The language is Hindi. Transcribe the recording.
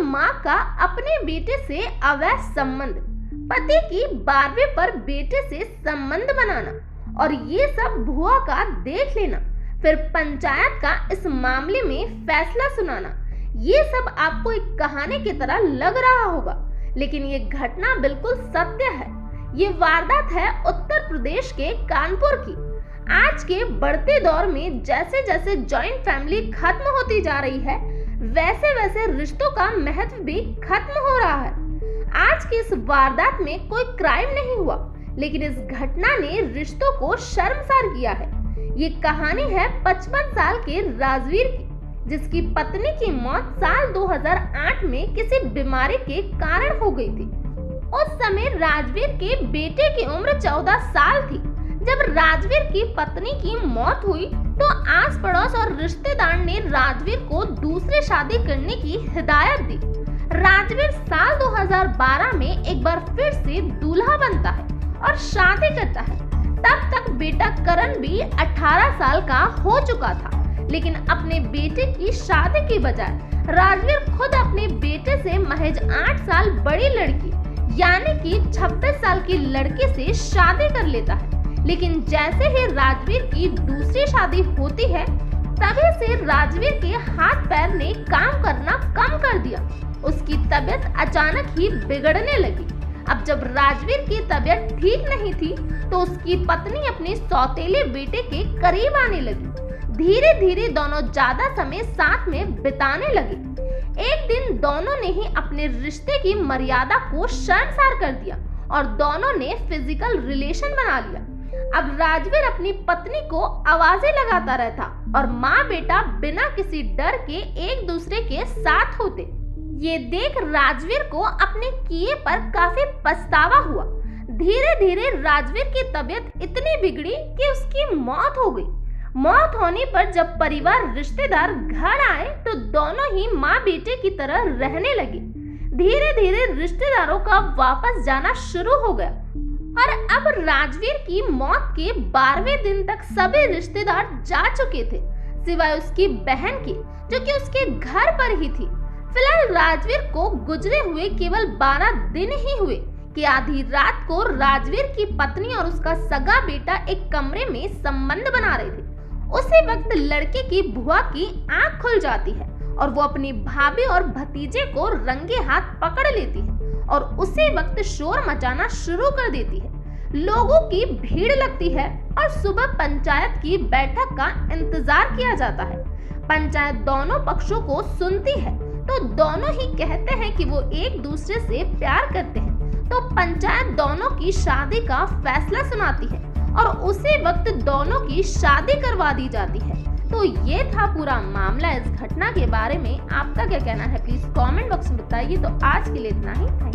माँ का अपने बेटे से अवैध संबंध, पति की 12वीं पर बेटे से संबंध बनाना और ये सब भुआ का देख लेना, फिर पंचायत का इस मामले में फैसला सुनाना, ये सब आपको एक कहानी की तरह लग रहा होगा, लेकिन ये घटना बिल्कुल सत्य है। ये वारदात है उत्तर प्रदेश के कानपुर की। आज के बढ़ते दौर में जैसे जैसे जॉइंट फैमिली खत्म होती जा रही है, वैसे वैसे रिश्तों का महत्व भी खत्म हो रहा है। आज की इस वारदात में कोई क्राइम नहीं हुआ, लेकिन इस घटना ने रिश्तों को शर्मसार किया है। ये कहानी है 55 साल के राजवीर की, जिसकी पत्नी की मौत साल 2008 में किसी बीमारी के कारण हो गई थी। उस समय राजवीर के बेटे की उम्र 14 साल थी। जब राजवीर की पत्नी की मौत हुई तो आस पड़ोस और रिश्तेदार ने राजवीर को दूसरी शादी करने की हिदायत दी। राजवीर साल 2012 में एक बार फिर से दूल्हा बनता है और शादी करता है। तब तक बेटा करण भी 18 साल का हो चुका था, लेकिन अपने बेटे की शादी की बजाय राजवीर खुद अपने बेटे से महज 8 साल बड़ी लड़की यानी कि 26 साल की लड़के से शादी कर लेता है। लेकिन जैसे ही राजवीर की दूसरी शादी होती है, तभी से राजवीर के हाथ पैर ने काम करना कम कर दिया। उसकी तबीयत अचानक ही बिगड़ने लगी। अब जब राजवीर की तबीयत ठीक नहीं थी तो उसकी पत्नी अपने सौतेले बेटे के करीब आने लगी। धीरे धीरे दोनों ज्यादा समय साथ में बिताने लगे। एक दिन दोनों ने ही अपने रिश्ते की मर्यादा को शर्मसार कर दिया और दोनों ने फिजिकल रिलेशन बना लिया। अब राजवीर अपनी पत्नी को आवाजें लगाता रहता और माँ बेटा बिना किसी डर के एक दूसरे के साथ होते। ये देख राजवीर को अपने किए पर काफी पछतावा हुआ। धीरे धीरे राजवीर की तबीयत इतनी बिगड़ी कि उसकी मौत हो गई। मौत होने पर जब परिवार रिश्तेदार घर आए तो दोनों ही माँ बेटे की तरह रहने लगे। धीरे धीरे रिश्तेदारों का वापस जाना शुरू हो गया और अब राजवीर की मौत के 12वें दिन तक सभी रिश्तेदार जा चुके थे, सिवाय उसकी बहन की, जो कि उसके घर पर ही थी। फिलहाल राजवीर को गुजरे हुए केवल 12 दिन ही हुए कि आधी रात को राजवीर की पत्नी और उसका सगा बेटा एक कमरे में संबंध बना रहे थे। उसी वक्त लड़के की बुआ की आंख खुल जाती है और वो अपनी भाभी और भतीजे को रंगे हाथ पकड़ लेती है और उसी वक्त शोर मचाना शुरू कर देती है। लोगों की भीड़ लगती है और सुबह पंचायत की बैठक का इंतजार किया जाता है। पंचायत दोनों पक्षों को सुनती है तो दोनों ही कहते हैं कि वो एक दूसरे से प्यार करते हैं। तो पंचायत दोनों की शादी का फैसला सुनाती है और उसी वक्त दोनों की शादी करवा दी जाती है। तो ये था पूरा मामला। इस घटना के बारे में आपका क्या कहना है, प्लीज कमेंट बॉक्स में बताइए। तो आज के लिए इतना ही। Thank you.